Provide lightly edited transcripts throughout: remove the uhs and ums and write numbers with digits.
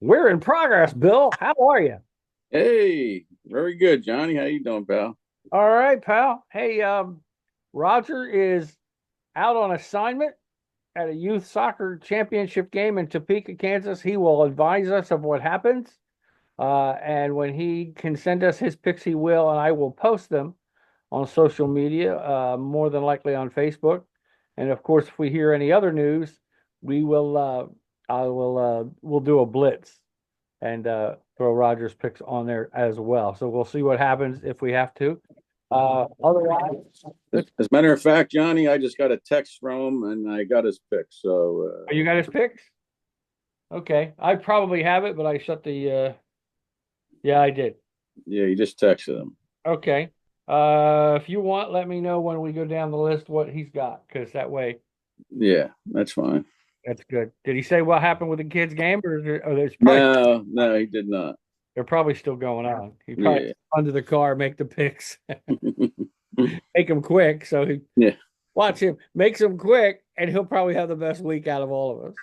We're in progress, Bill. How are you? Hey, very good, Johnny. How you doing, pal? All right, pal. Hey, Roger is out on assignment at a youth soccer championship game in Topeka, Kansas. He will advise us of what happens. And when he can send us his picks, he will, and I will post them on social media, more than likely on Facebook. And of course, if we hear any other news, we will, we'll do a blitz and throw Rogers picks on there as well. So we'll see what happens if we have to. Otherwise, As a matter of fact, Johnny, I just got a text from him and I got his pick. So, you got his picks? Okay, I probably have it, but I shut the. Yeah, I did. yeah, he just texted him. Okay. If you want, let me know when we go down the list what he's got, because that way Yeah, that's fine. that's good. Did he say what happened with the kids' game, or is there, oh, there's probably No, no, he did not. they're probably still going on. He probably Yeah. under the car, make the picks, make them quick. So he Yeah, watch him, makes them quick, and he'll probably have the best week out of all of us.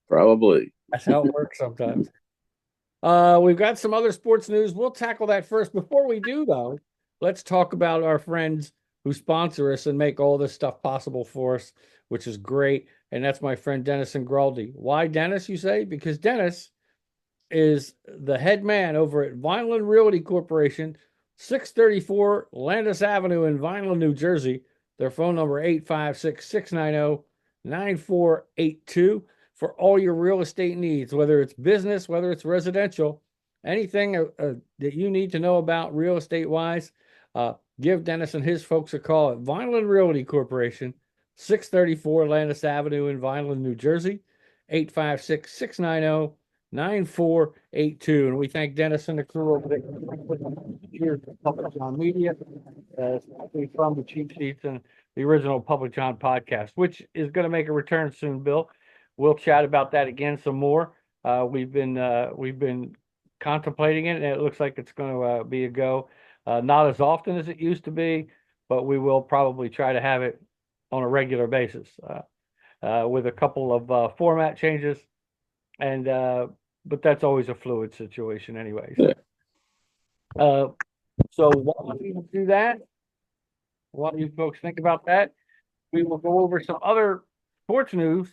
probably. That's how it works sometimes. We've got some other sports news. We'll tackle that first. Before we do, though, let's talk about our friends who sponsor us and make all this stuff possible for us, which is great. And that's my friend Dennis and Graldi. Why Dennis, you say? Because Dennis is the head man over at Vineland Realty Corporation, 634 Landis Avenue in Vineland, New Jersey. Their phone number 856-690-9482 for all your real estate needs, whether it's business, whether it's residential, anything that you need to know about real estate wise. Give Dennis and his folks a call at Vineland Realty Corporation, 634 Landis Avenue in Vineland, New Jersey, 856-690-9482. And we thank Dennis and the crew over there here at Public John Media, especially from the Cheap Seats and the original Public John podcast, which is going to make a return soon, Bill. We'll chat about that again some more. We've been contemplating it, and it looks like it's going to be a go. Not as often as it used to be, but we will probably try to have it on a regular basis, with a couple of format changes, and but that's always a fluid situation anyway. Yeah. Uh, so while we do that, while you folks think about that, we will go over some other sports news.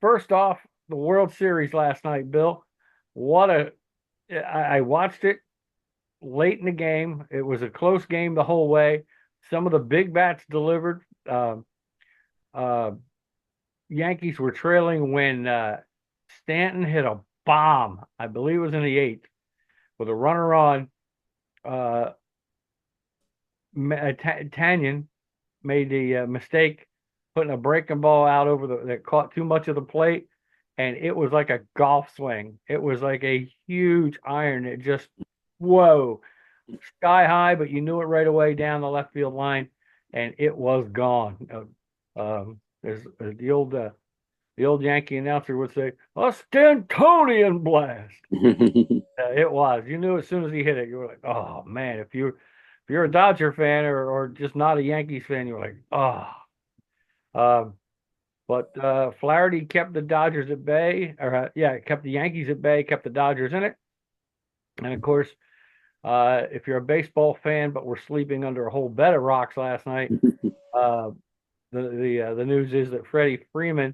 First off, the World Series last night, Bill. What a I watched it late in the game. It was a close game the whole way. Some of the big bats delivered. Uh, Yankees were trailing when Stanton hit a bomb. I believe it was in the eighth with a runner on. Uh, Tanyan made the mistake putting a breaking ball out over that caught too much of the plate, and it was like a golf swing. It was like a huge iron. It just whoa, sky high, but you knew it right away down the left field line, and it was gone. There's the old Yankee announcer would say, "A Stantonian blast." It was. You knew as soon as he hit it, you were like, "Oh man!" If you're a Dodger fan or just not a Yankees fan, you're like, "Oh." Um, but Flaherty kept the Dodgers at bay, or yeah, kept the Yankees at bay, kept the Dodgers in it, and of course, if you're a baseball fan, but we're sleeping under a whole bed of rocks last night, uh, the news is that Freddie Freeman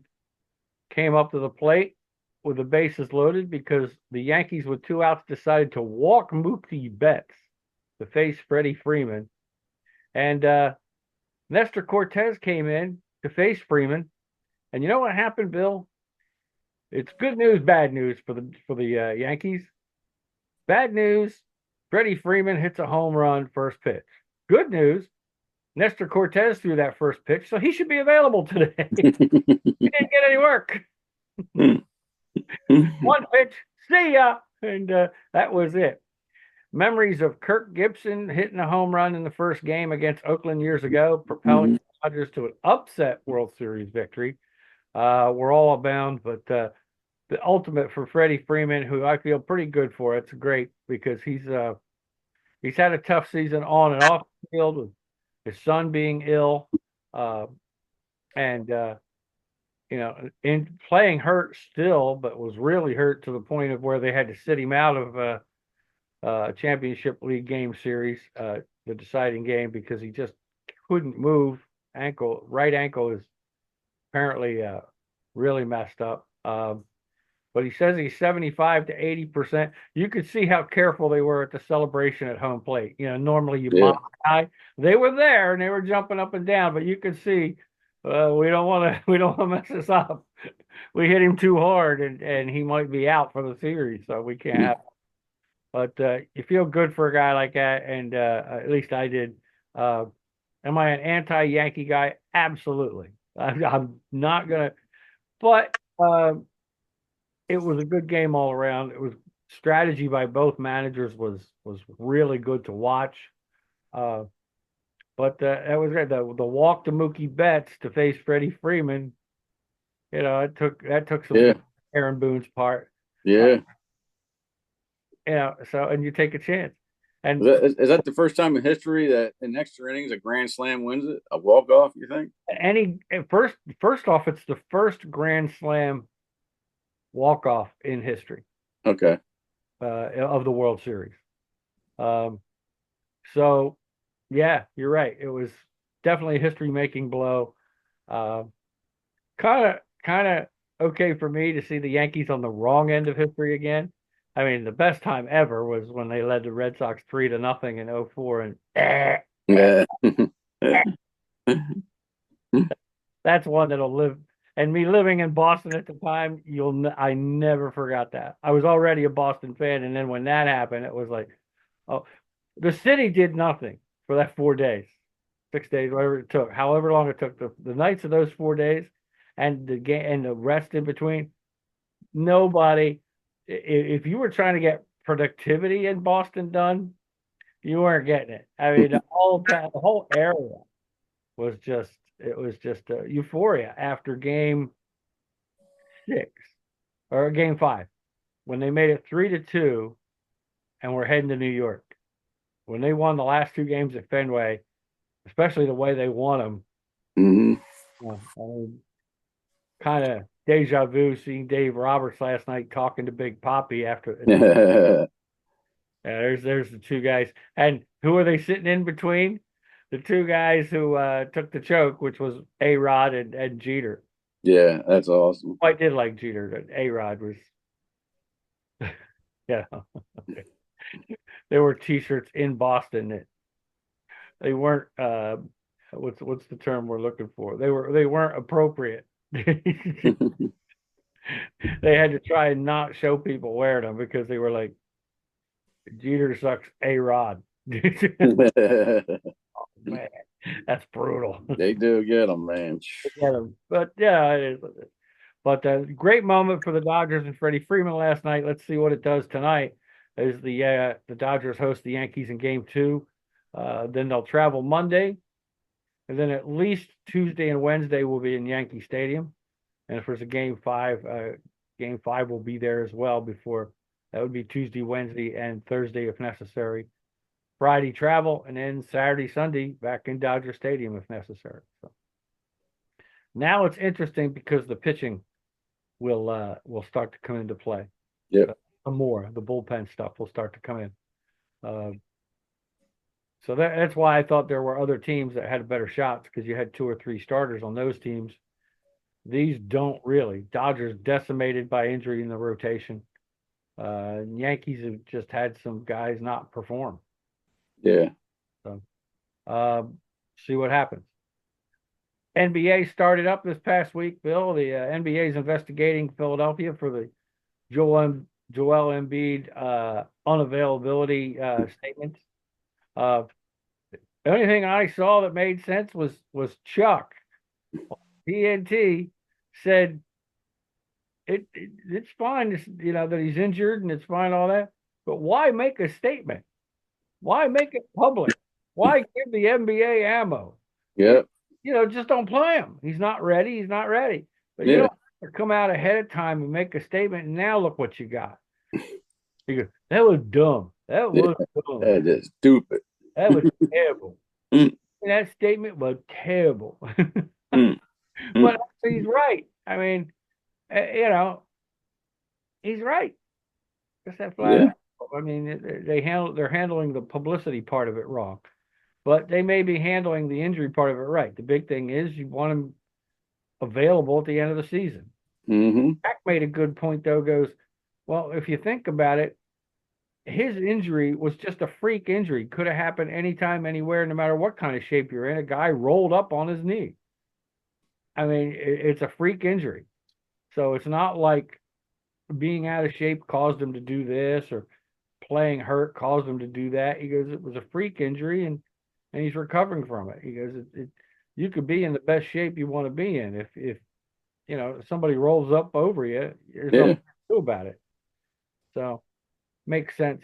came up to the plate with the bases loaded because the Yankees with two outs decided to walk Mookie Betts to face Freddie Freeman. And Nestor Cortez came in to face Freeman. And you know what happened, Bill? It's good news, bad news for the Yankees. Bad news, Freddie Freeman hits a home run first pitch. Good news, Nestor Cortez threw that first pitch, so he should be available today. He didn't get any work. One pitch, see ya, and that was it. Memories of Kirk Gibson hitting a home run in the first game against Oakland years ago, propelling the Dodgers to an upset World Series victory. We're all abound, but the ultimate for Freddie Freeman, who I feel pretty good for. It's great because he's had a tough season on and off the field with his son being ill, uh, and in playing hurt still, but was really hurt to the point of where they had to sit him out of championship league game series, the deciding game, because he just couldn't move. Right ankle is apparently really messed up. But he says he's 75 to 80%. You could see how careful they were at the celebration at home plate. Normally you Yeah. mock a guy. They were there and they were jumping up and down, but you could see we don't want to we don't want to mess this up. We hit him too hard and he might be out for the series, so we can't have. But you feel good for a guy like that, and at least I did. Uh, am I an anti-Yankee guy? Absolutely. I'm not gonna. But it was a good game all around. It was strategy by both managers was really good to watch. Uh, but that was great. The walk to Mookie Betts to face Freddie Freeman. It took some Yeah. good Aaron Boone's part. Uh, Yeah. and you take a chance. Is And that, is that the first time in history that in extra innings a grand slam wins it? A walk off, you think? any first off, it's the first Grand Slam walk off in history Okay. of the World Series. Um, so yeah, you're right. It was definitely a history making blow. Kind of kind of okay for me to see the Yankees on the wrong end of history again. I mean, the best time ever was when they led the Red Sox 3-0 in '04, and Yeah. that's one that'll live. And me living in Boston at the time, I never forgot that. I was already a Boston fan, and then when that happened, it was like, oh, the city did nothing for that 4 days, 6 days, whatever it took, however long it took. The nights of those 4 days, and the game and the rest in between, nobody. If you were trying to get productivity in Boston done, you weren't getting it. I mean, the whole area was just it was just euphoria after game 6 or game 5 when they made it 3-2 and we're heading to New York. When they won the last two games at Fenway, especially the way they won them, Hmm. I mean, kind of deja vu seeing Dave Roberts last night talking to Big Poppy after Yeah. there's the two guys. And who are they sitting in between? The two guys who took the choke, which was A-Rod and Jeter. That's awesome. I did like Jeter, but A-Rod was, yeah. There were T-shirts in Boston that they weren't. What's the term we're looking for? They weren't appropriate. They had to try and not show people wearing them because they were like, Jeter sucks, A-Rod. Man, that's brutal. They do get them, man. Get 'em. But yeah, it is. But great moment for the Dodgers and Freddie Freeman last night. Let's see what it does tonight. As the Dodgers host the Yankees in Game 2. Then they'll travel Monday, and then at least Tuesday and Wednesday will be in Yankee Stadium. And if there's a Game 5 will be there as well. Before that would be Tuesday, Wednesday, and Thursday if necessary. Friday travel, and then Saturday, Sunday back in Dodger Stadium if necessary. So now it's interesting because the pitching will start to come into play. Yep. More the bullpen stuff will start to come in. So that's why I thought there were other teams that had better shots because you had two or three starters on those teams. These don't really. Dodgers decimated by injury in the rotation. Yankees have just had some guys not perform. Yeah. So see what happens. NBA started up this past week, Bill. The NBA is investigating Philadelphia for the Joel Embiid unavailability statements. The only thing I saw that made sense was Chuck. TNT said it's fine, that he's injured and it's fine, all that. But why make a statement? Why make it public? Why give the NBA ammo? Yep. Just don't play him. He's not ready. He's not ready. But you Yeah. don't have to come out ahead of time and make a statement. And now look what you got. You go, that was dumb. That was dumb. That is stupid. That was terrible. Mm, That statement was terrible. mm, mm. But he's right. I mean, he's right. Just that flat Yeah. out. I mean, they're handling the publicity part of it wrong, but they may be handling the injury part of it right. The big thing is you want him available at the end of the season. Hmm. Jack made a good point though. Goes, well, if you think about it, his injury was just a freak injury. Could have happened anytime, anywhere, no matter what kind of shape you're in. A guy rolled up on his knee. I mean, it's a freak injury. So it's not like being out of shape caused him to do this or playing hurt caused him to do that. He goes, it was a freak injury and he's recovering from it. He goes, you could be in the best shape you want to be in. If somebody rolls up over you, there's Yeah. nothing to do about it. So makes sense.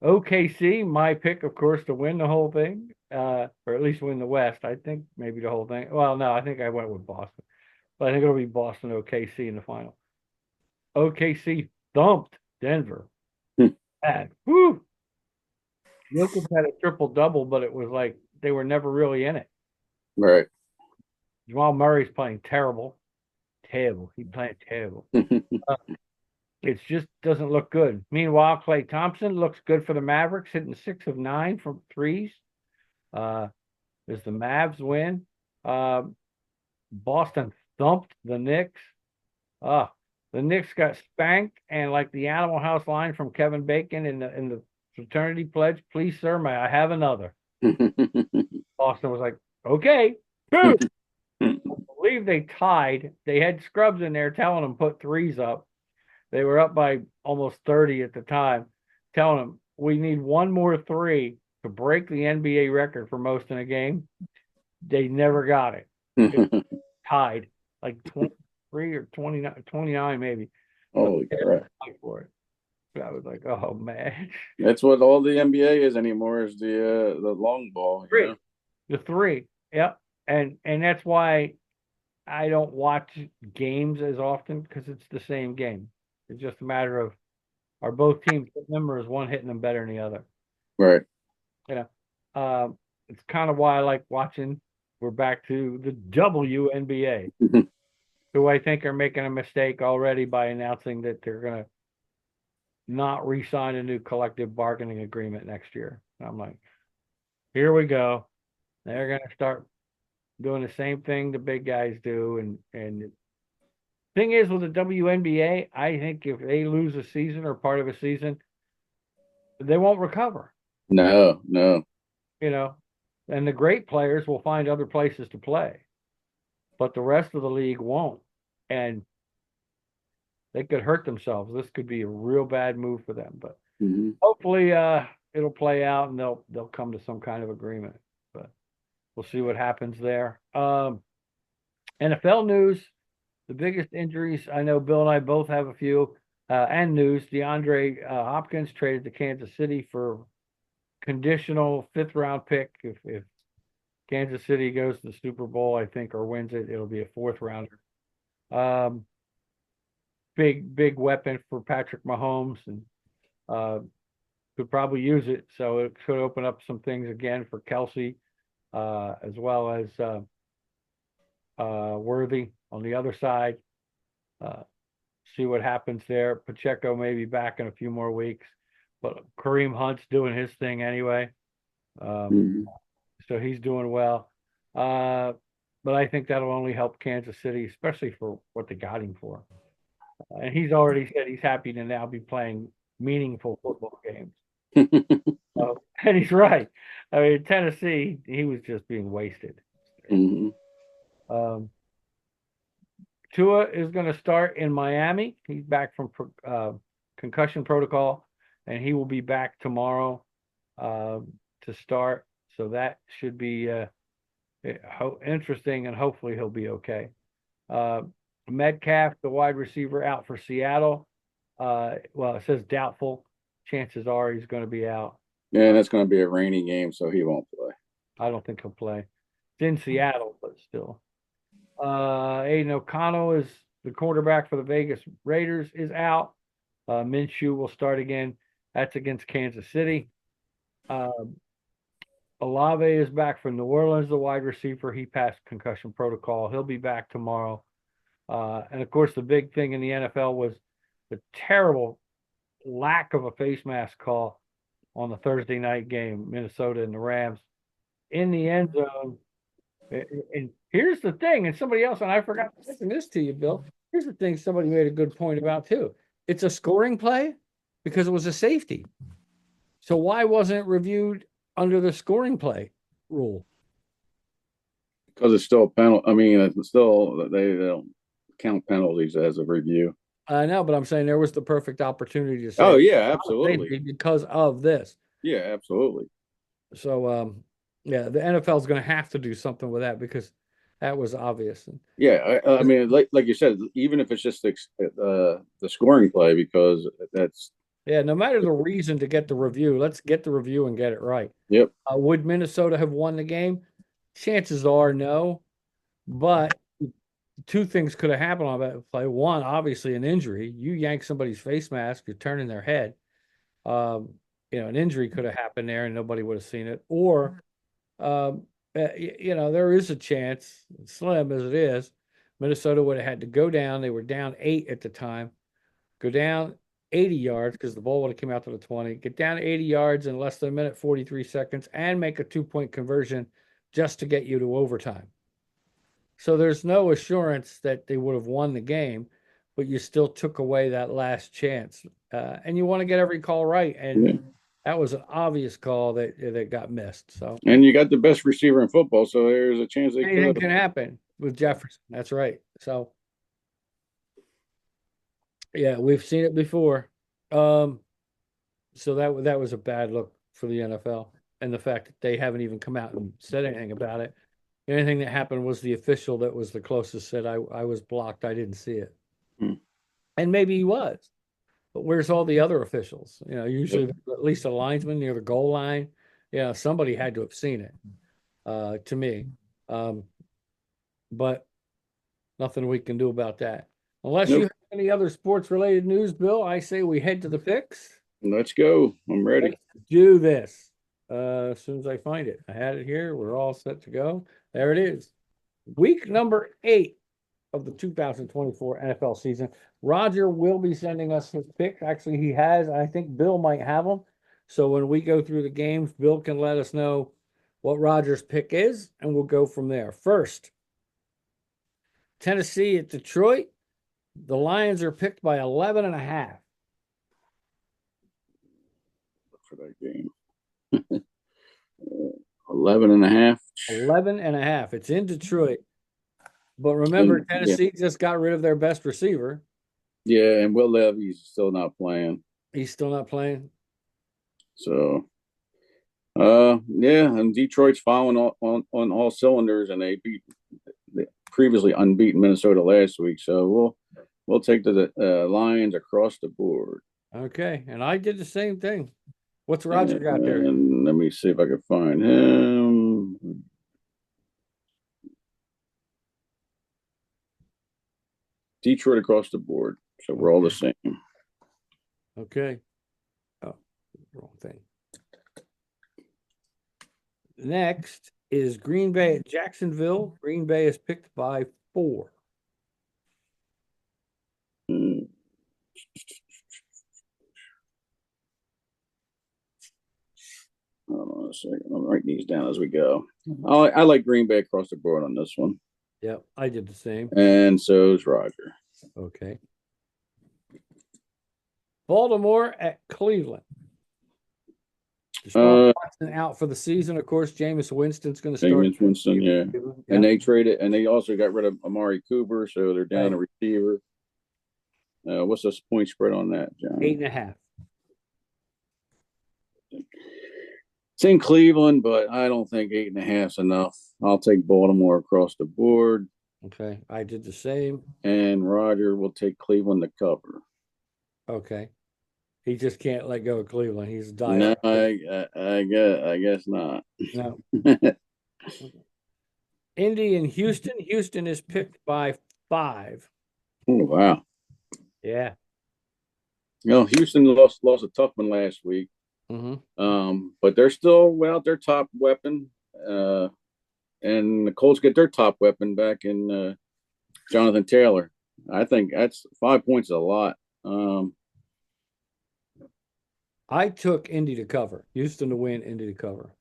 OKC, my pick, of course, to win the whole thing, or at least win the West. I think maybe the whole thing. Well, no, I think I went with Boston, but I think it'll be Boston OKC in the final. OKC thumped Denver. Bad. Woo! Jokic had a triple double, but it was like they were never really in it. Right. Jamal Murray's playing terrible. Terrible. He's playing terrible. Uh, it just doesn't look good. Meanwhile, Klay Thompson looks good for the Mavericks, hitting 6 of 9 from threes. Uh, as the Mavs win. Uh, Boston thumped the Knicks. Uh, the Knicks got spanked, and like the Animal House line from Kevin Bacon in the fraternity pledge, please, sir, may I have another? Boston was like, okay. Boom. I believe they tied. They had scrubs in there telling them put threes up. They were up by almost 30 at the time, telling them we need one more three to break the NBA record for most in a game. They never got it. It tied like 23 or 29, 29 maybe, but Holy they had to crap. fight for it. So I was like, oh man. That's what all the NBA is anymore is the long ball, you Three. know. The three. Yep. And that's why I don't watch games as often because it's the same game. It's just a matter of are both teams hitting them or is one hitting them better than the other? Right. You know, it's kind of why I like watching. We're back to the WNBA, who I think are making a mistake already by announcing that they're going to not re-sign a new collective bargaining agreement next year. And I'm like, here we go. They're going to start doing the same thing the big guys do. And thing is with the WNBA, I think if they lose a season or part of a season, they won't recover. No, no. You know, and the great players will find other places to play, but the rest of the league won't. And they could hurt themselves. This could be a real bad move for them. But Hmm. hopefully it'll play out and they'll come to some kind of agreement. But we'll see what happens there. NFL news, the biggest injuries. I know Bill and I both have a few. And news, DeAndre Hopkins traded to Kansas City for conditional fifth round pick. If Kansas City goes to the Super Bowl, I think, or wins it, it'll be a fourth rounder. Um, big weapon for Patrick Mahomes, and uh, could probably use it. So it could open up some things again for Kelsey, as well as Worthy on the other side. Uh, see what happens there. Pacheco may be back in a few more weeks, but Kareem Hunt's doing his thing anyway. Um, Hmm. so he's doing well. Uh, but I think that'll only help Kansas City, especially for what they got him for. And he's already said he's happy to now be playing meaningful football games. And he's right. I mean, Tennessee, he was just being wasted. Hmm. Um, Tua is going to start in Miami. He's back from concussion protocol, and he will be back tomorrow to start. So that should be interesting, and hopefully he'll be okay. Uh, Metcalf, the wide receiver, out for Seattle. Well, it says doubtful. Chances are he's going to be out. Yeah, that's going to be a rainy game, so he won't play. I don't think he'll play. It's in Seattle, but still. Aiden O'Connell is the quarterback for the Vegas Raiders is out. Minshew will start again. That's against Kansas City. Um, Olave is back from New Orleans, the wide receiver. He passed concussion protocol. He'll be back tomorrow. And of course, the big thing in the NFL was the terrible lack of a face mask call on the Thursday night game, Minnesota and the Rams in the end zone. And here's the thing, and somebody else, and I forgot to mention this to you, Bill. Here's the thing somebody made a good point about too. It's a scoring play because it was a safety. So why wasn't it reviewed under the scoring play rule? Because it's still a penalty. I mean, it's still they don't count penalties as a review. I know, but I'm saying there was the perfect opportunity to say Oh it's yeah, not a absolutely. safety because of this. Yeah, absolutely. So yeah, the NFL is going to have to do something with that because that was obvious. Yeah, I mean, like you said, even if it's just the scoring play, because that's Yeah, no matter the reason to get the review, let's get the review and get it right. yep. Would Minnesota have won the game? Chances are no, but two things could have happened on that play. One, obviously, an injury. You yank somebody's face mask, you're turning their head. Um, an injury could have happened there and nobody would have seen it. Or, there is a chance, slim as it is, Minnesota would have had to go down. They were down 8 at the time, go down 80 yards because the ball would have come out to the 20, get down 80 yards in less than a minute, 43 seconds, and make a 2-point conversion just to get you to overtime. So there's no assurance that they would have won the game, but you still took away that last chance. And you want to get every call right. Yeah. And that was an obvious call that got missed. So And you got the best receiver in football, so there's a chance they anything could can have. happen with Jefferson. That's right. So yeah, we've seen it before. Um, so that was a bad look for the NFL, and the fact that they haven't even come out and said anything about it. The only thing that happened was the official that was the closest said I was blocked. I didn't see it. Hmm. And maybe he was, but where's all the other officials? Yep. Usually at least a linesman near the goal line. Somebody had to have seen it, to me. Um, but nothing we can do about that. Unless you Nope. have any other sports related news, Bill, I say we head to the picks. Let's go. I'm ready. Let's do this. As soon as I find it, I had it here. We're all set to go. There it is. Week number 8 of the 2024 NFL season. Roger will be sending us his picks. Actually, he has. I think Bill might have them. So when we go through the games, Bill can let us know what Roger's pick is, and we'll go from there. First, Tennessee at Detroit. The Lions are picked by 11 and a half. For that game. 11 and a half. 11 and a half. It's in Detroit. But remember, And yeah, Tennessee just got rid of their best receiver. yeah, and Will Levy's still not playing. He's still not playing. So yeah, and Detroit's following on all cylinders, and they beat the previously unbeaten Minnesota last week. So we'll take the Lions across the board. Okay. And I did the same thing. What's Roger got there? And let me see if I can find him. Detroit across the board. So we're all the same. Okay. Oh, wrong thing. Next is Green Bay at Jacksonville. Green Bay is picked by 4. Hmm. Hold on a second. I'm writing these down as we go. I like Green Bay across the board on this one. Yep, I did the same. And so is Roger. Okay. Baltimore at Cleveland. Deshaun Watson out for the season. Of course, Jameis Winston's going to start. Jameis Winston, yeah. Yeah. And they traded, and they also got rid of Amari Cooper, so they're down a receiver. What's the point spread on that, John? 8.5. It's in Cleveland, but I don't think 8.5 is enough. I'll take Baltimore across the board. Okay, I did the same. And Roger will take Cleveland to cover. Okay. He just can't let go of Cleveland. He's dying. No, I guess not. No. Indy and Houston. Houston is picked by 5. Oh, wow. Yeah. Houston lost a tough one last week. But they're still without their top weapon. And the Colts get their top weapon back in Jonathan Taylor. I think that's 5 points is a lot. Um, I took Indy to cover. Houston to win, Indy to cover.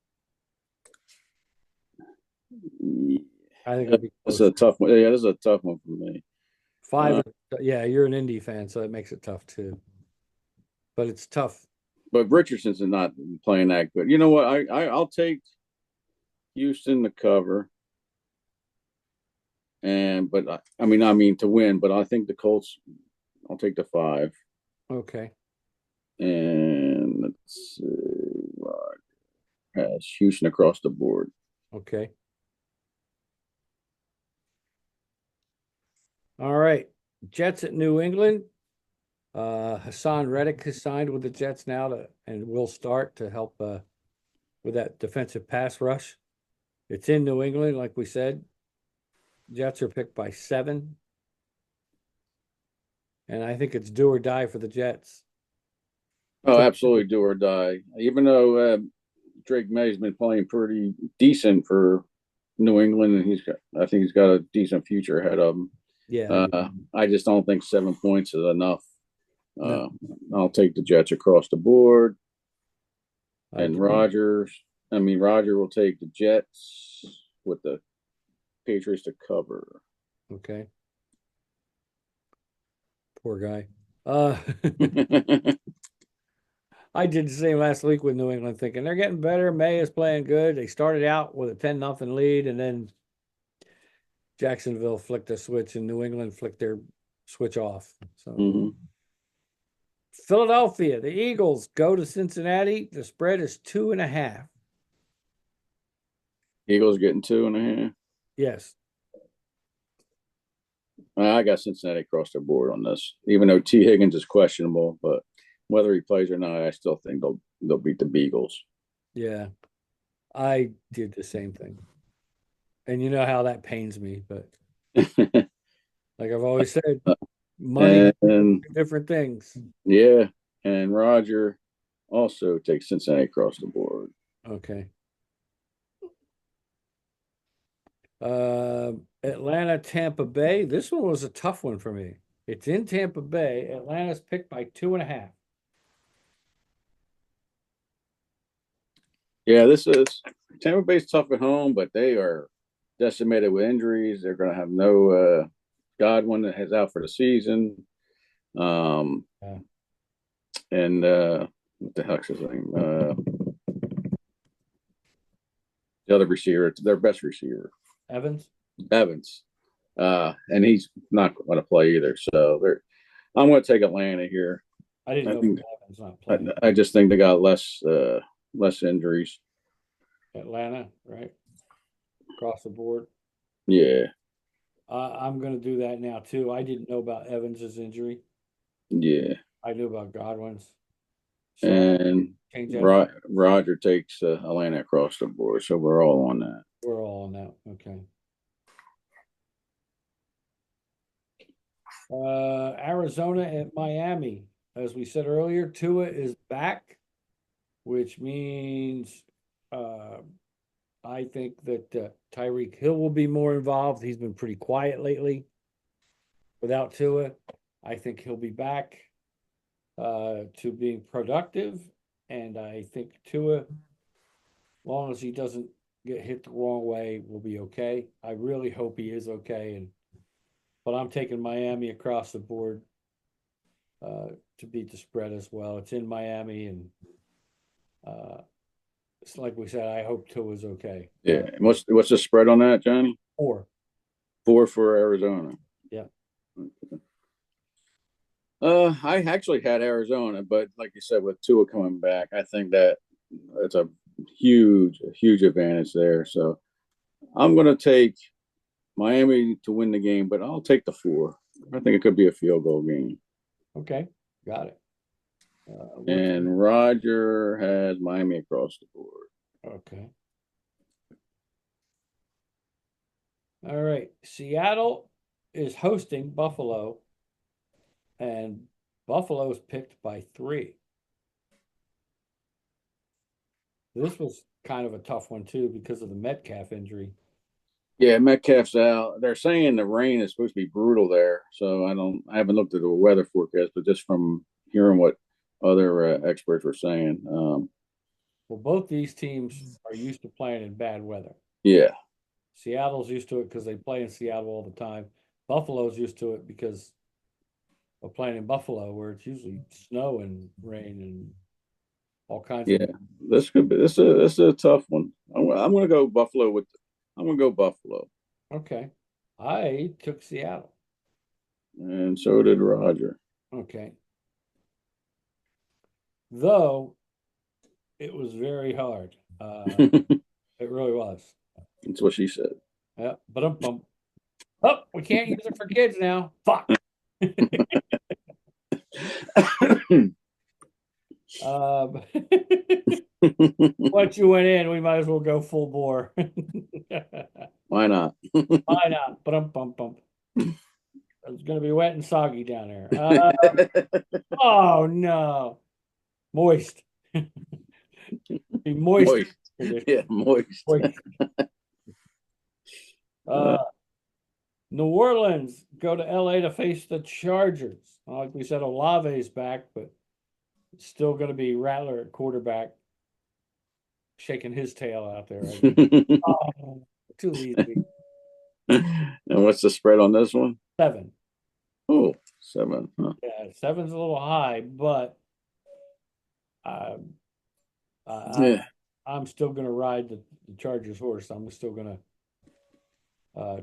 I think it'll be It's close. a tough one. Yeah, this is a tough one for me. Five. Uh, Yeah, you're an Indy fan, so it makes it tough too. But it's tough. but Richardson's not playing that good. You know what? I'll take Houston to cover, and but I mean to win. But I think the Colts. I'll take the 5. Okay. And let's see, Rod has Houston across the board. Okay. All right. Jets at New England. Hassan Reddick has signed with the Jets now and will start to help with that defensive pass rush. It's in New England, like we said. Jets are picked by 7, and I think it's do or die for the Jets. Oh, To, absolutely, do or die. Even though Drake May's been playing pretty decent for New England, and I think he's got a decent future ahead of him. yeah, I do. I just don't think 7 points is enough. No, Uh, I'll take the Jets across the board, I and agree. Roger will take the Jets with the Patriots to cover. Okay, poor guy. Uh, I did the same last week with New England, thinking they're getting better. May is playing good. They started out with a 10-0 lead, and then Jacksonville flicked a switch, and New England flicked their switch off. So Mm-hmm. Philadelphia, the Eagles go to Cincinnati. The spread is 2.5. Eagles getting 2.5. Yes. I got Cincinnati across the board on this, even though T. Higgins is questionable, but whether he plays or not, I still think they'll beat the Beagles. Yeah. I did the same thing. And you know how that pains me, but like I've always said, money and different things. yeah, and Roger also takes Cincinnati across the board. Okay. Uh, Atlanta, Tampa Bay. This one was a tough one for me. It's in Tampa Bay. Atlanta's picked by 2.5. Yeah, this is Tampa Bay's tough at home, but they are decimated with injuries. They're going to have no Godwin that has out for the season. Um, Yeah. and what the heck's his name? The other receiver, their best receiver, Evans. Evans. And he's not going to play either. So I'm going to take Atlanta here. I didn't I know think Evans not I, playing. I just think they got less injuries. Atlanta, right? Across the board. Yeah, I'm going to do that now too. I didn't know about Evans's injury. yeah. I knew about Godwin's. So I And changed that. Roger takes Atlanta across the board. So we're all on that. We're all on that. Okay. Arizona at Miami. As we said earlier, Tua is back, which means uh, I think that Tyreek Hill will be more involved. He's been pretty quiet lately without Tua. I think he'll be back to being productive. And I think Tua, as long as he doesn't get hit the wrong way, will be okay. I really hope he is okay. But I'm taking Miami across the board uh, to beat the spread as well. It's in Miami, and uh, it's like we said. I hope Tua is okay. Yeah. And what's the spread on that, Johnny? 4. 4 for Arizona. Yeah. I actually had Arizona, but like you said, with Tua coming back, I think that it's a huge advantage there. So I'm going to take Miami to win the game, but I'll take the 4. I think it could be a field goal game. Okay. Got it. And Roger has Miami across the board. Okay. All right. Seattle is hosting Buffalo, and Buffalo is picked by 3. This was kind of a tough one too because of the Metcalf injury. Yeah, Metcalf's out. They're saying the rain is supposed to be brutal there, so I haven't looked at the weather forecast, but just from hearing what other experts were saying, Well, both these teams are used to playing in bad weather. yeah, Seattle's used to it because they play in Seattle all the time. Buffalo's used to it because of playing in Buffalo, where it's usually snow and rain and all kinds of. yeah. This could be this is a tough one. I'm going to go Buffalo with. I'm going to go Buffalo, Okay. I took Seattle. and so did Roger. Okay. Though it was very hard. It really was. That's what she said. Yeah. But oh, we can't use it for kids now. Fuck. Um, once you went in, we might as well go full bore. Why not? Why not? Bum. It's going to be wet and soggy down there. Oh no, moist. Be moist. Moist. Yeah, moist. Moist. Uh, Uh, New Orleans go to LA to face the Chargers. Like we said, Olave's back, but it's still going to be Rattler at quarterback, shaking his tail out there. Oh, too easy. and what's the spread on this one? 7. Oh, 7. Huh. Yeah, 7's a little high, but um, Yeah. I'm still going to ride the Chargers horse. I'm still going to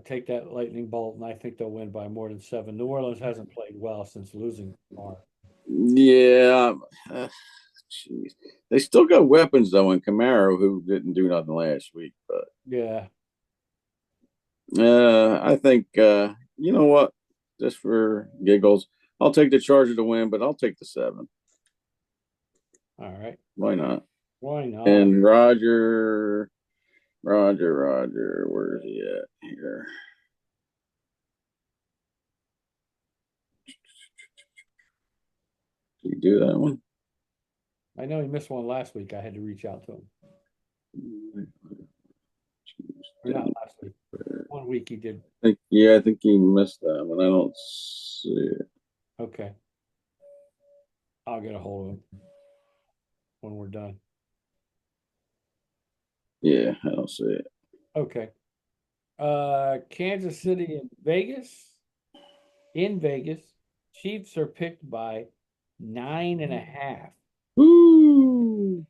take that lightning bolt, and I think they'll win by more than 7. New Orleans hasn't played well since losing tomorrow. Yeah. Jeez. They still got weapons though in Camaro who didn't do nothing last week, but Yeah. I think you know what? Just for giggles, I'll take the Charger to win, but I'll take the 7. All right. Why not? Why not? And Roger, where is he at here? Did you do that one? I know he missed one last week. I had to reach out to him. Or not last week. 1 week he did. I think he missed that one. I don't see it. Okay. I'll get a hold of him when we're done. Yeah, I don't see it. Okay. Kansas City and Vegas. In Vegas, Chiefs are picked by 9.5. Woo!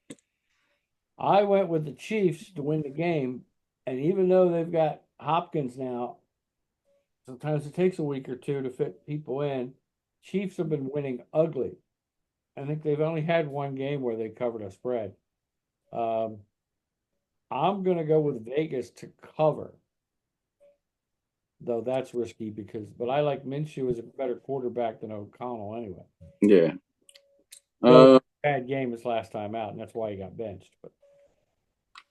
I went with the Chiefs to win the game, and even though they've got Hopkins now, sometimes it takes a week or two to fit people in. Chiefs have been winning ugly. I think they've only had one game where they covered a spread. Um, I'm going to go with Vegas to cover, though that's risky but I like Minshew as a better quarterback than O'Connell anyway. Yeah. Though Uh, bad game his last time out, and that's why he got benched. But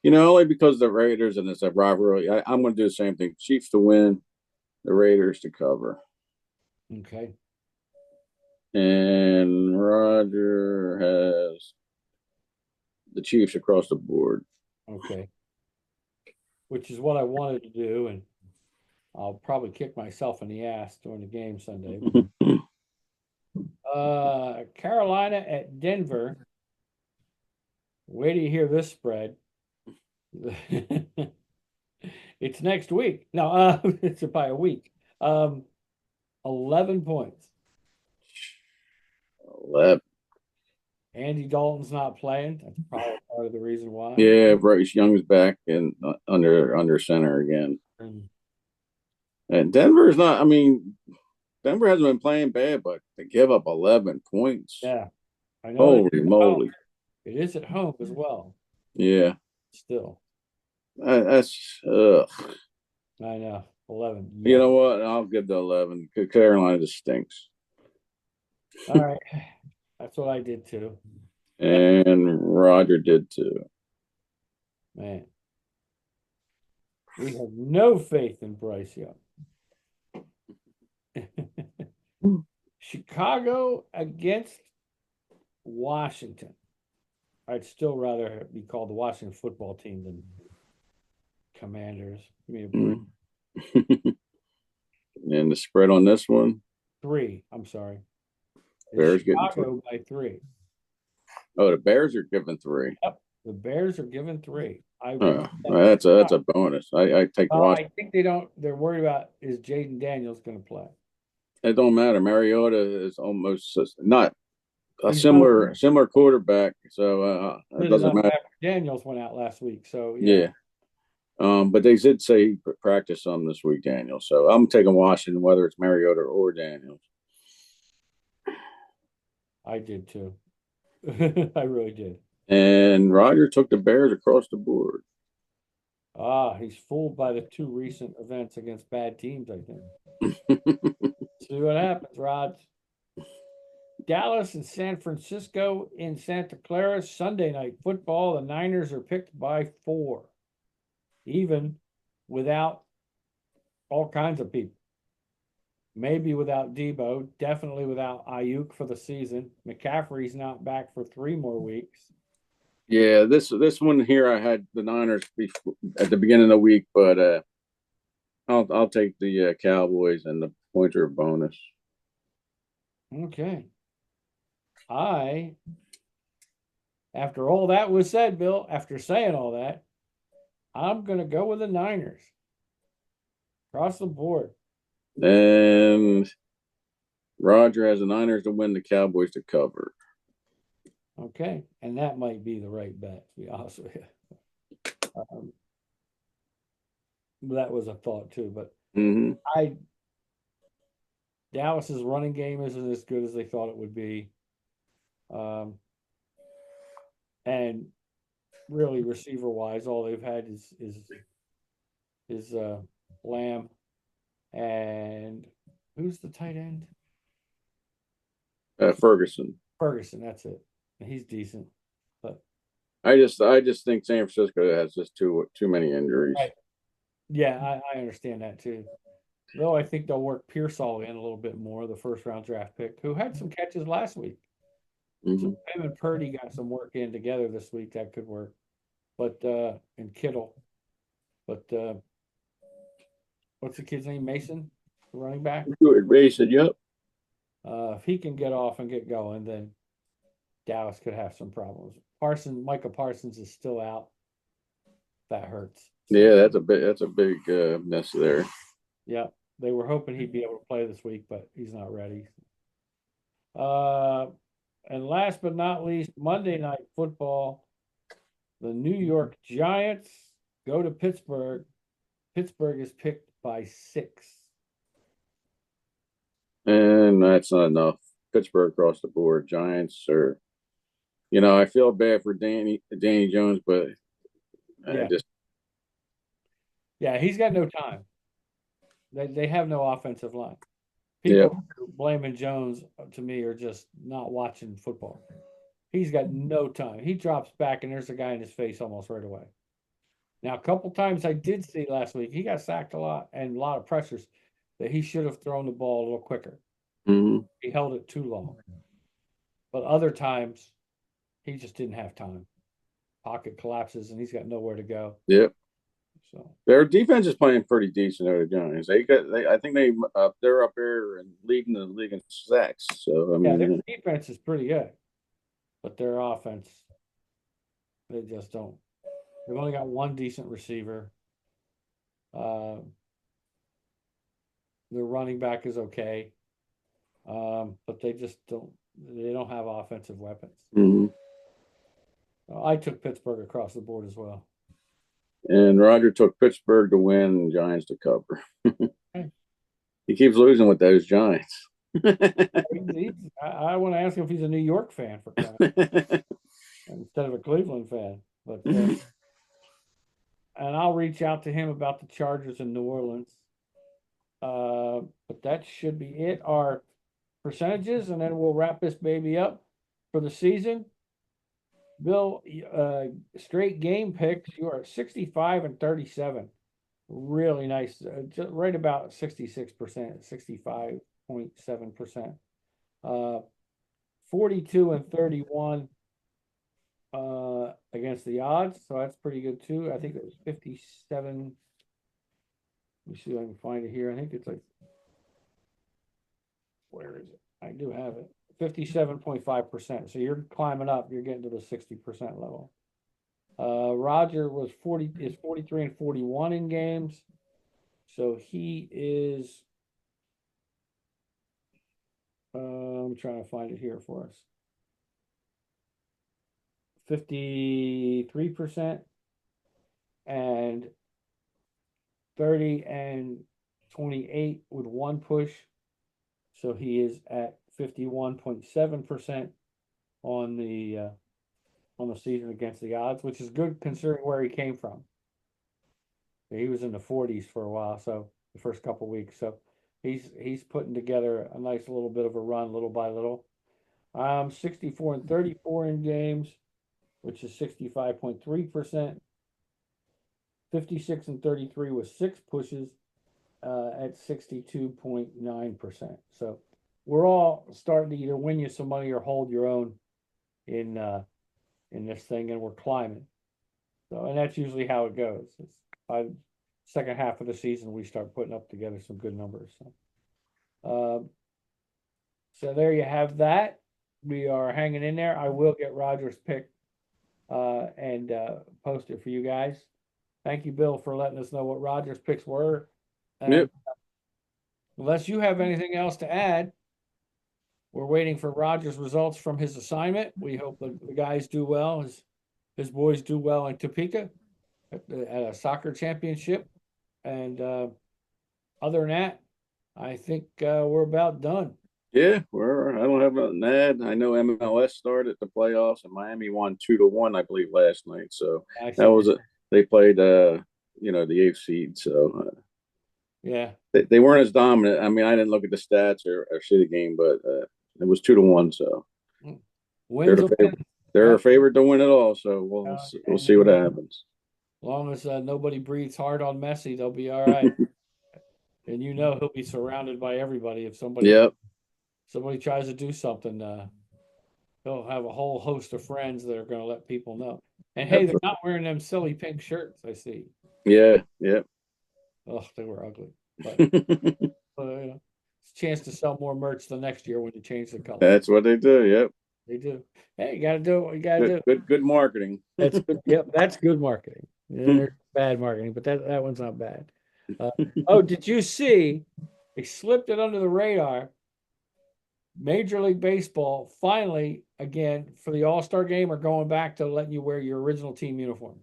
only because the Raiders and it's a rivalry. I'm going to do the same thing. Chiefs to win, the Raiders to cover. okay, And Roger has the Chiefs across the board. okay, which is what I wanted to do, and I'll probably kick myself in the ass during the game Sunday. Carolina at Denver. Wait till you hear this spread. It's next week. No, it's by a week. 11 points. 11. Andy Dalton's not playing. That's probably part of the reason why. Yeah, Bryce Young's back and under center again. And And Denver's not. I mean, Denver hasn't been playing bad, but to give up 11 points, yeah, I know holy moly! it is at home as well. Yeah, Still, that's. I know 11. You Yeah. know what? I'll give the 11. Carolina just stinks, All right, that's what I did too. and Roger did too. Man, we have no faith in Bryce Young. Chicago against Washington. I'd still rather be called the Washington football team than Commanders. Give me a break. And the spread on this one, 3. I'm sorry. It's Bears getting three. Chicago by 3. Oh, the Bears are giving three. Yep. The Bears are given 3. I Oh, wrote that. that's a bonus. I take I Washington. think they don't. They're worried about is Jaden Daniels going to play. It don't matter. Mariota is almost not a He's not similar quarterback, so it really doesn't not matter. back. Daniels went out last week, so yeah, Yeah. But they did say he practiced some this week, Daniel. So I'm taking Washington, whether it's Mariota or Daniels. I did too. I really did. And Roger took the Bears across the board. He's fooled by the 2 recent events against bad teams, I think. See what happens, Rod. Dallas and San Francisco in Santa Clara, Sunday night football. The Niners are picked by 4, even without all kinds of people. Maybe without Debo, definitely without Ayuk for the season. McCaffrey's not back for 3 more weeks. Yeah, this one here I had the Niners at the beginning of the week, but I'll take the Cowboys and the points are a bonus. Okay. After all that was said, Bill, after saying all that, I'm going to go with the Niners across the board. And Roger has the Niners to win, the Cowboys to cover. Okay. And that might be the right bet, to be honest with you. That was a thought too, but Mm-hmm. I Dallas's running game isn't as good as they thought it would be. Um, and really receiver wise, all they've had is Lamb and who's the tight end? Ferguson. Ferguson, that's it. He's decent. But I just think San Francisco has just too many injuries. right. Yeah, I understand that too. Though I think they'll work Pearsall in a little bit more, the first round draft pick, who had some catches last week. So Mm-hmm. him and Purdy got some work in together this week. That could work. But and Kittle. But what's the kid's name? Mason, the running back. Ray said, "Yep." If he can get off and get going, then Dallas could have some problems. Micah Parsons is still out. That hurts. So, Yeah, that's a big mess there. yeah, they were hoping he'd be able to play this week, but he's not ready. Uh, and last but not least, Monday Night Football. The New York Giants go to Pittsburgh. Pittsburgh is picked by 6. And that's not enough. Pittsburgh across the board. Giants are, I feel bad for Danny Jones, but I Yeah, just yeah, he's got no time. They have no offensive line. yeah. People blaming Jones to me are just not watching football. He's got no time. He drops back and there's a guy in his face almost right away. Now, a couple times I did see last week, he got sacked a lot and a lot of pressures that he should have thrown the ball a little quicker. Mm-hmm. He held it too long. But other times, he just didn't have time. Pocket collapses and he's got nowhere to go. Yep. So Their defense is playing pretty decent out of Giants. I think they're up there and leading the league in sacks. So I yeah, their mean, defense is pretty good, but their offense, they just don't. They've only got one decent receiver. Uh, their running back is okay, but they just don't. They don't have offensive weapons. mhm. I took Pittsburgh across the board as well. And Roger took Pittsburgh to win and Giants to cover. Hey, He keeps losing with those Giants. I want to ask him if he's a New York fan for crying instead of a Cleveland fan. But and I'll reach out to him about the Chargers in New Orleans. But that should be it. Our percentages, and then we'll wrap this baby up for the season. Bill, straight game picks. You are 65 and 37. Really nice. Just right about 66%, 65.7%. 42 and 31 against the odds. So that's pretty good too. I think it was 57. Let me see if I can find it here. I think it's like, where is it? I do have it. 57.5%. So you're climbing up, you're getting to the 60% level. Roger was 43 and 41 in games. So he is I'm trying to find it here for us. 53% and 30 and 28 with one push. So he is at 51.7% on the season against the odds, which is good considering where he came from. He was in the 40s for a while, so the first couple weeks. So he's putting together a nice little bit of a run, little by little. 64 and 34 in games, which is 65.3%. 56 and 33 with six pushes at 62.9%. So we're all starting to either win you some money or hold your own in this thing, and we're climbing. So, and that's usually how it goes. It's by the second half of the season we start putting up together some good numbers. So there you have that. We are hanging in there. I will get Roger's pick and post it for you guys. Thank you, Bill, for letting us know what Roger's picks were. And Yep. unless you have anything else to add, we're waiting for Roger's results from his assignment. We hope the guys do well, his boys do well in Topeka at a soccer championship. And other than that, I think we're about done. Yeah, I don't have nothing to add. I know MLS started the playoffs and Miami won 2-1, I believe, last night. So I that saw. was they played the eighth seed. So Yeah. they weren't as dominant. I mean, I didn't look at the stats or see the game, but it was 2-1. So they're Wins the a win. favorite. They're a favorite to win it all. So we'll And see what happens. as long as nobody breathes hard on Messi, they'll be all right. And he'll be surrounded by everybody. If Yep. somebody tries to do something, he'll have a whole host of friends that are going to let people know. And hey, they're Absolutely. not wearing them silly pink shirts. I see. Yeah. Yep. Oh, they were ugly. But it's a chance to sell more merch the next year when you change the color. That's what they do. Yep. They do. Hey, you got to do what you got to Good. do. Good marketing. That's good. Yep, that's good marketing. There's bad marketing, but that one's not bad. Oh, did you see? They slipped it under the radar. Major League Baseball finally, again, for the All-Star game, are going back to letting you wear your original team uniform.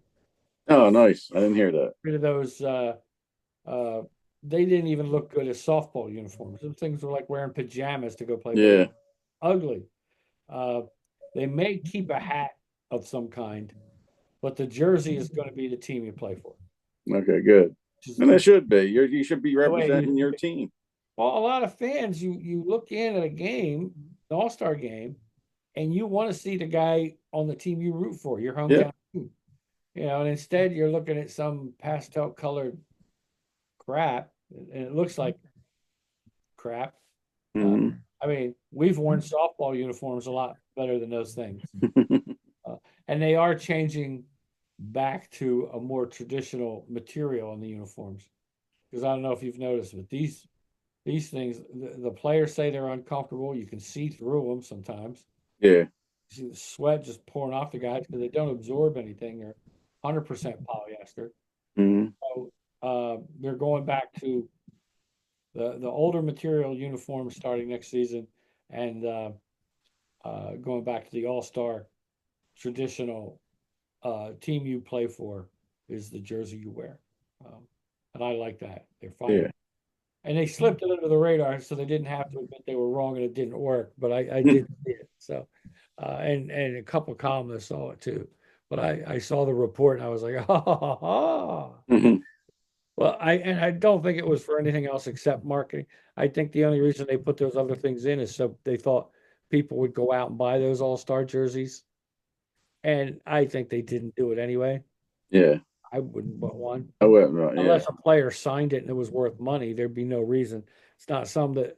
Oh, nice. I didn't hear that. Rid of those. Uh, they didn't even look good as softball uniforms. Those things were like wearing pajamas to go play Yeah. baseball. Ugly. Uh, they may keep a hat of some kind, but the jersey is going to be the team you play for. Okay. Good. And that Which should be. You should be the way it used representing to your be. team. Well, a lot of fans, you look in at a game, an All-Star game, and you want to see the guy on the team you root for, your Yep. hometown team. And instead you're looking at some pastel colored crap, and it looks like crap. Uh, Hmm. I mean, we've worn softball uniforms a lot better than those things. Uh, and they are changing back to a more traditional material in the uniforms. Because I don't know if you've noticed, but these things, the players say they're uncomfortable. You can see through them sometimes. Yeah. You see the sweat just pouring off the guys because they don't absorb anything. They're 100% polyester. Hmm. So they're going back to the older material uniforms starting next season, and going back to the All Star traditional team you play for is the jersey you wear, and I like that. They're Yeah. finally and they slipped it under the radar, so they didn't have to admit they were wrong and it didn't work. But I did see it. So, and a couple of columnists saw it too. But I saw the report and I was like, oh. Hmm. Well, I don't think it was for anything else except marketing. I think the only reason they put those other things in is so they thought people would go out and buy those all-star jerseys. And I think they didn't do it anyway. Yeah. I wouldn't want one. I wouldn't. Yeah. Unless a player signed it and it was worth money, there'd be no reason. It's not some that,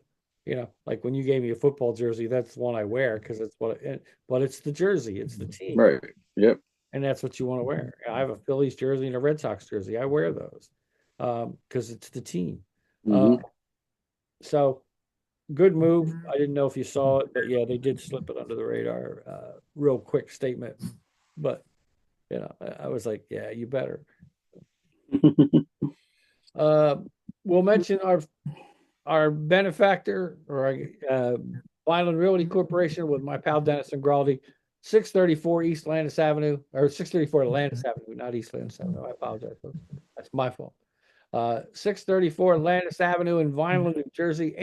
like when you gave me a football jersey, that's the one I wear because it's but it's the jersey, it's the team, Right. Yep. and that's what you want to wear. I have a Phillies jersey and a Red Sox jersey. I wear those. because it's the team. Uh, Hmm. so good move. I didn't know if you saw it, but yeah, they did slip it under the radar. Real quick statement, but I was like, yeah, you better. Uh, we'll mention our benefactor or Vineland Realty Corporation with my pal Dennis and Graldi, 634 East Landis Avenue, or 634 Landis Avenue, not East Landis Avenue. I apologize, folks. That's my fault. 634 Landis Avenue in Vineland, New Jersey,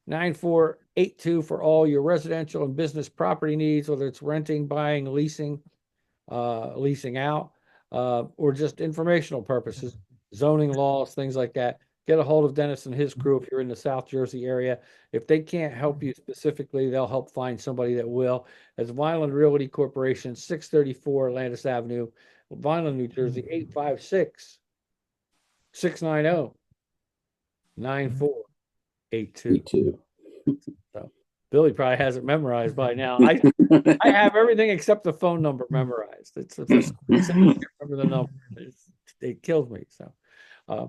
856-690-9482 for all your residential and business property needs, whether it's renting, buying, leasing, leasing out, or just informational purposes, zoning laws, things like that. Get a hold of Dennis and his crew if you're in the South Jersey area. If they can't help you specifically, they'll help find somebody that will. As Vineland Realty Corporation, 634 Landis Avenue, Vineland, New Jersey, 856-690-9482. Me too. So Billy probably has it memorized by now. I have everything except the phone number memorized. It's for some reason I can't remember the number. It kills me. Uh,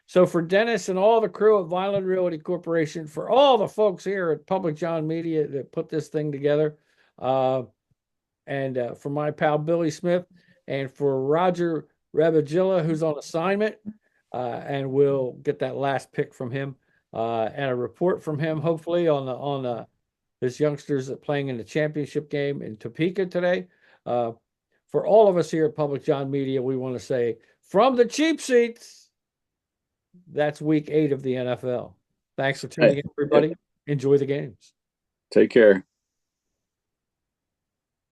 so for Dennis and all the crew at Vineland Realty Corporation, for all the folks here at Public John Media that put this thing together, and for my pal Billy Smith, and for Roger Rabagilla, who's on assignment, and we'll get that last pick from him and a report from him, hopefully on his youngsters playing in the championship game in Topeka today. For all of us here at Public John Media, we want to say from the cheap seats, that's week 8 of the NFL. Thanks for tuning Hey, in, yep. everybody. Enjoy the games. Take care.